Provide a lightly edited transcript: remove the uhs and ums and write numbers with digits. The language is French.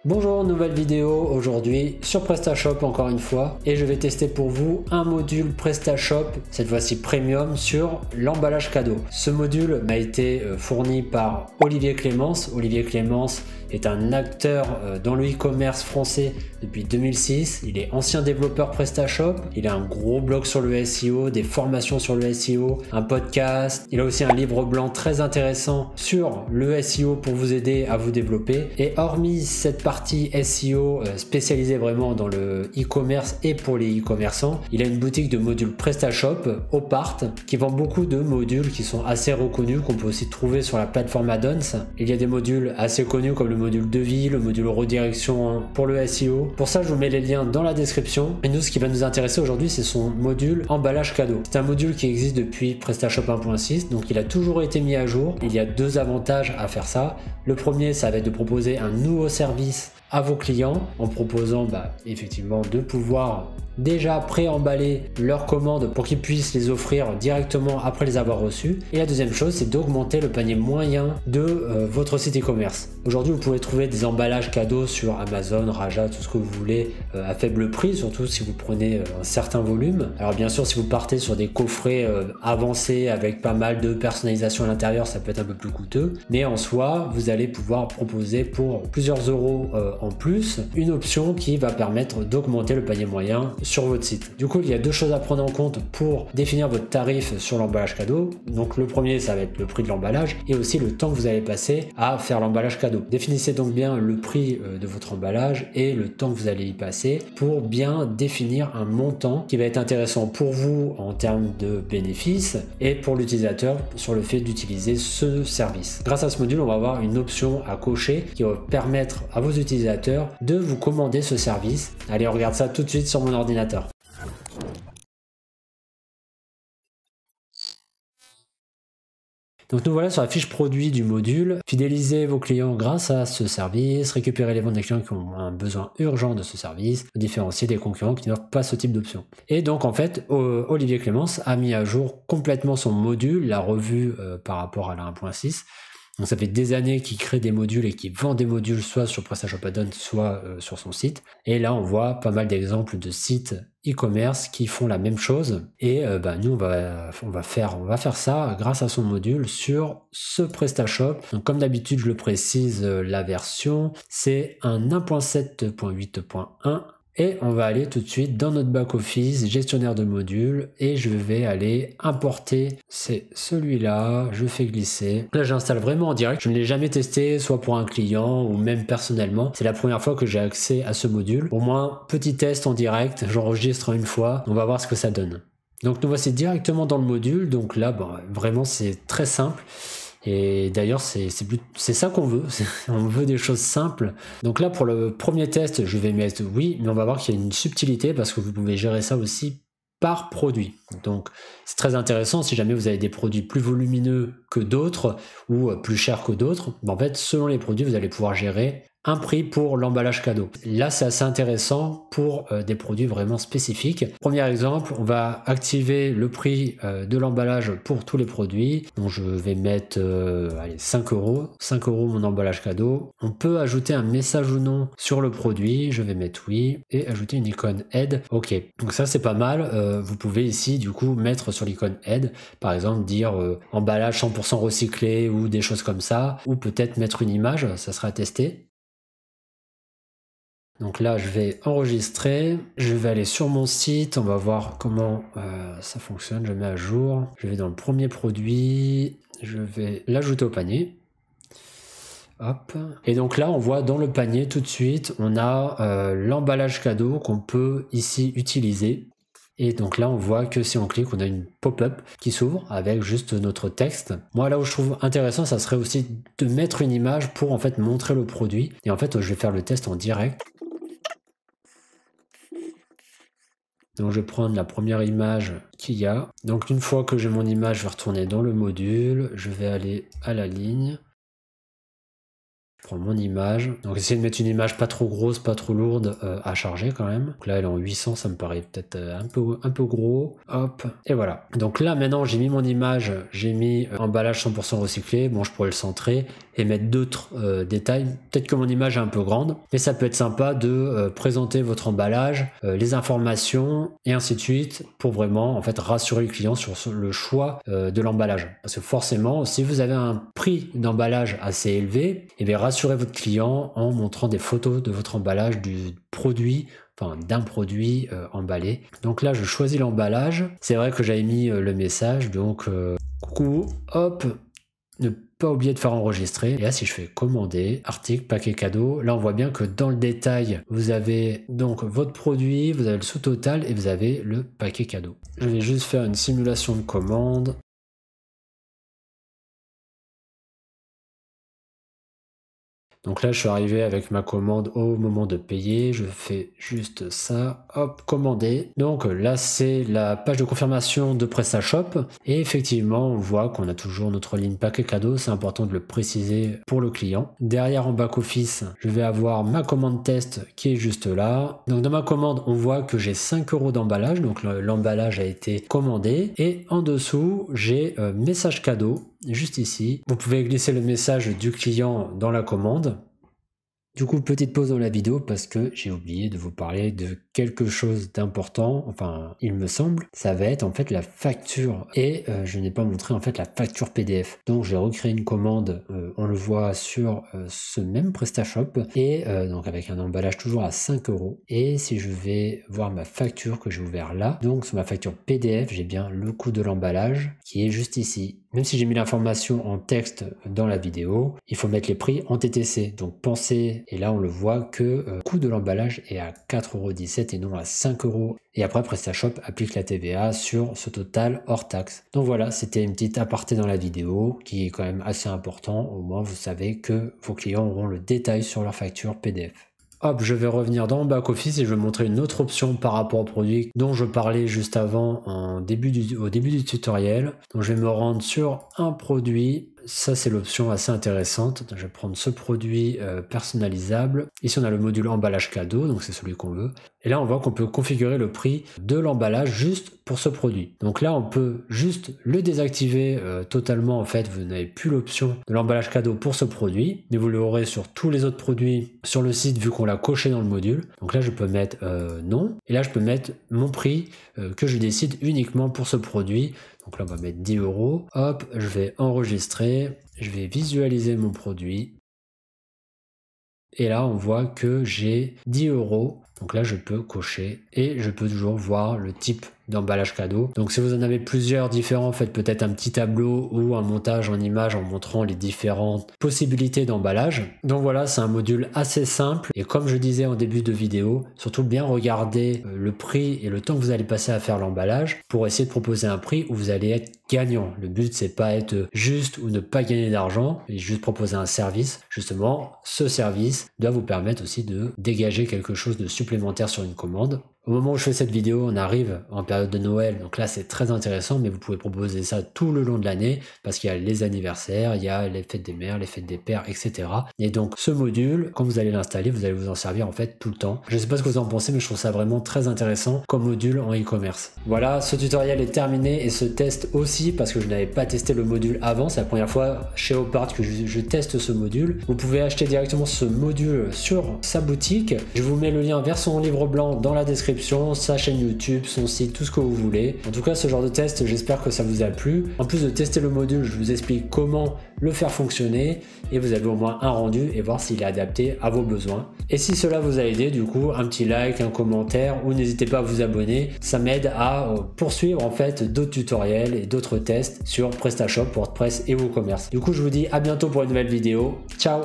Bonjour, nouvelle vidéo aujourd'hui sur PrestaShop encore une fois et je vais tester pour vous un module PrestaShop, cette fois-ci premium, sur l'emballage cadeau. Ce module m'a été fourni par Olivier Clémence. Olivier Clémence est un acteur dans le e-commerce français depuis 2006. Il est ancien développeur PrestaShop. Il a un gros blog sur le SEO, des formations sur le SEO, un podcast. Il a aussi un livre blanc très intéressant sur le SEO pour vous aider à vous développer. Et hormis cette partie SEO spécialisée vraiment dans le e-commerce et pour les e-commerçants, il a une boutique de modules PrestaShop, Opart, qui vend beaucoup de modules qui sont assez reconnus, qu'on peut aussi trouver sur la plateforme Addons. Il y a des modules assez connus comme le module devis, le module redirection pour le SEO. Pour ça, je vous mets les liens dans la description. Et nous, ce qui va nous intéresser aujourd'hui, c'est son module emballage cadeau. C'est un module qui existe depuis PrestaShop 1.6, donc il a toujours été mis à jour. Il y a deux avantages à faire ça. Le premier, ça va être de proposer un nouveau service à vos clients en proposant effectivement de pouvoir déjà pré-emballer leurs commandes pour qu'ils puissent les offrir directement après les avoir reçues. Et la deuxième chose, c'est d'augmenter le panier moyen de votre site e-commerce. Aujourd'hui, vous pouvez trouver des emballages cadeaux sur Amazon, Raja, tout ce que vous voulez à faible prix, surtout si vous prenez un certain volume. Alors bien sûr, si vous partez sur des coffrets avancés avec pas mal de personnalisation à l'intérieur, ça peut être un peu plus coûteux. Mais en soi, vous allez pouvoir proposer pour plusieurs euros en plus une option qui va permettre d'augmenter le panier moyen sur votre site. Du coup, il y a deux choses à prendre en compte pour définir votre tarif sur l'emballage cadeau. Donc le premier, ça va être le prix de l'emballage et aussi le temps que vous allez passer à faire l'emballage cadeau. Définissez donc bien le prix de votre emballage et le temps que vous allez y passer pour bien définir un montant qui va être intéressant pour vous en termes de bénéfices et pour l'utilisateur sur le fait d'utiliser ce service. Grâce à ce module, on va avoir une option à cocher qui va permettre à vos utilisateurs de vous commander ce service. Allez, on regarde ça tout de suite sur mon ordinateur. Donc nous voilà sur la fiche produit du module. Fidélisez vos clients grâce à ce service, récupérez les ventes des clients qui ont un besoin urgent de ce service, différencier des concurrents qui n'offrent pas ce type d'option. Et donc en fait, Olivier Clémence a mis à jour complètement son module, l'a revu par rapport à la 1.6. Donc ça fait des années qu'il crée des modules et qu'il vend des modules soit sur PrestaShop Addons, soit sur son site. Et là, on voit pas mal d'exemples de sites e-commerce qui font la même chose. Et nous, on va faire ça grâce à son module sur ce PrestaShop. Donc comme d'habitude, je le précise, la version, c'est un 1.7.8.1. Et on va aller tout de suite dans notre back-office, gestionnaire de modules, et je vais aller importer, c'est celui-là, je fais glisser. Là, j'installe vraiment en direct, je ne l'ai jamais testé, soit pour un client ou même personnellement. C'est la première fois que j'ai accès à ce module. Au moins, petit test en direct, j'enregistre une fois, on va voir ce que ça donne. Donc nous voici directement dans le module, donc là, vraiment c'est très simple. Et d'ailleurs, c'est ça qu'on veut. On veut des choses simples. Donc là, pour le premier test, je vais mettre oui, mais on va voir qu'il y a une subtilité parce que vous pouvez gérer ça aussi par produit. Donc c'est très intéressant si jamais vous avez des produits plus volumineux que d'autres ou plus chers que d'autres. En fait, selon les produits, vous allez pouvoir gérer un prix pour l'emballage cadeau. Là, c'est assez intéressant pour des produits vraiment spécifiques. Premier exemple, on va activer le prix de l'emballage pour tous les produits. Donc, je vais mettre 5 euros. 5 euros mon emballage cadeau. On peut ajouter un message ou non sur le produit. Je vais mettre oui et ajouter une icône aide. Ok, donc ça, c'est pas mal. Vous pouvez ici, du coup, mettre sur l'icône aide, par exemple, dire emballage 100% recyclé ou des choses comme ça. Ou peut-être mettre une image, ça sera à tester. Donc là, je vais enregistrer, je vais aller sur mon site, on va voir comment ça fonctionne, je mets à jour, je vais dans le premier produit, je vais l'ajouter au panier. Hop. Et donc là, on voit dans le panier tout de suite, on a l'emballage cadeau qu'on peut ici utiliser. Et donc là, on voit que si on clique, on a une pop-up qui s'ouvre avec juste notre texte. Moi, là où je trouve intéressant, ça serait aussi de mettre une image pour en fait montrer le produit. Et en fait, je vais faire le test en direct. Donc je vais prendre la première image qu'il y a. Donc une fois que j'ai mon image, je vais retourner dans le module. Je vais aller à la ligne. Je prends mon image. Donc essayer de mettre une image pas trop grosse, pas trop lourde à charger quand même. Donc là elle est en 800, ça me paraît peut-être un peu gros. Hop, et voilà. Donc là maintenant j'ai mis mon image, j'ai mis emballage 100% recyclé. Bon, je pourrais le centrer et mettre d'autres détails. Peut-être que mon image est un peu grande, mais ça peut être sympa de présenter votre emballage, les informations et ainsi de suite pour vraiment en fait rassurer le client sur le choix de l'emballage. Parce que forcément, si vous avez un prix d'emballage assez élevé, et bien rassurez votre client en montrant des photos de votre emballage, du produit, enfin d'un produit emballé. Donc là je choisis l'emballage, c'est vrai que j'avais mis le message, donc coucou, hop, ne pas oublier de faire enregistrer. Et là si je fais commander, article, paquet cadeau, là on voit bien que dans le détail vous avez donc votre produit, vous avez le sous-total et vous avez le paquet cadeau. Je vais juste faire une simulation de commande. Donc là, je suis arrivé avec ma commande au moment de payer. Je fais juste ça, hop, commander. Donc là, c'est la page de confirmation de PrestaShop. Et effectivement, on voit qu'on a toujours notre ligne paquet cadeau. C'est important de le préciser pour le client. Derrière, en back-office, je vais avoir ma commande test qui est juste là. Donc dans ma commande, on voit que j'ai 5 € d'emballage. Donc l'emballage a été commandé. Et en dessous, j'ai message cadeau. Juste ici, vous pouvez glisser le message du client dans la commande. Du coup, petite pause dans la vidéo parce que j'ai oublié de vous parler de quelque chose d'important, enfin il me semble, ça va être en fait la facture et je n'ai pas montré en fait la facture PDF. Donc j'ai recréé une commande, on le voit sur ce même PrestaShop et donc avec un emballage toujours à 5 € et si je vais voir ma facture que j'ai ouvert là, donc sur ma facture PDF j'ai bien le coût de l'emballage qui est juste ici. Même si j'ai mis l'information en texte dans la vidéo, il faut mettre les prix en TTC. Donc pensez, et là on le voit que le coût de l'emballage est à 4,17 € et non à 5 €. Et après PrestaShop applique la TVA sur ce total hors taxe. Donc voilà, c'était une petite aparté dans la vidéo qui est quand même assez important. Au moins vous savez que vos clients auront le détail sur leur facture PDF. Hop, je vais revenir dans le back-office et je vais montrer une autre option par rapport au produit dont je parlais juste avant au début du tutoriel. Donc je vais me rendre sur un produit. Ça, c'est l'option assez intéressante. Je vais prendre ce produit personnalisable. Ici, on a le module emballage cadeau, donc c'est celui qu'on veut. Et là, on voit qu'on peut configurer le prix de l'emballage juste pour ce produit. Donc là, on peut juste le désactiver totalement. En fait, vous n'avez plus l'option de l'emballage cadeau pour ce produit, mais vous l'aurez sur tous les autres produits sur le site vu qu'on l'a coché dans le module. Donc là, je peux mettre non. Et là, je peux mettre mon prix que je décide uniquement pour ce produit. Donc là, on va mettre 10 €. Hop, je vais enregistrer. Je vais visualiser mon produit. Et là, on voit que j'ai 10 €. Donc là, je peux cocher et je peux toujours voir le type d'emballage cadeau. Donc si vous en avez plusieurs différents, faites peut-être un petit tableau ou un montage en image en montrant les différentes possibilités d'emballage. Donc voilà, c'est un module assez simple et comme je disais en début de vidéo, surtout bien regarder le prix et le temps que vous allez passer à faire l'emballage pour essayer de proposer un prix où vous allez être gagnant. Le but, c'est pas être juste ou ne pas gagner d'argent, mais juste proposer un service. Justement, ce service doit vous permettre aussi de dégager quelque chose de supplémentaire sur une commande. Au moment où je fais cette vidéo, on arrive en période de Noël, donc là c'est très intéressant, mais vous pouvez proposer ça tout le long de l'année, parce qu'il y a les anniversaires, il y a les fêtes des mères, les fêtes des pères, etc. Et donc ce module, quand vous allez l'installer, vous allez vous en servir en fait tout le temps. Je ne sais pas ce que vous en pensez, mais je trouve ça vraiment très intéressant comme module en e-commerce. Voilà, ce tutoriel est terminé et ce test aussi, parce que je n'avais pas testé le module avant, c'est la première fois chez Opart que je teste ce module. Vous pouvez acheter directement ce module sur sa boutique. Je vous mets le lien vers son livre blanc dans la description, sa chaîne YouTube, son site, tout ce que vous voulez. En tout cas, ce genre de test, j'espère que ça vous a plu. En plus de tester le module, je vous explique comment le faire fonctionner et vous avez au moins un rendu et voir s'il est adapté à vos besoins. Et si cela vous a aidé, du coup, un petit like, un commentaire ou n'hésitez pas à vous abonner. Ça m'aide à poursuivre en fait d'autres tutoriels et d'autres tests sur PrestaShop, WordPress et WooCommerce. Du coup, je vous dis à bientôt pour une nouvelle vidéo. Ciao!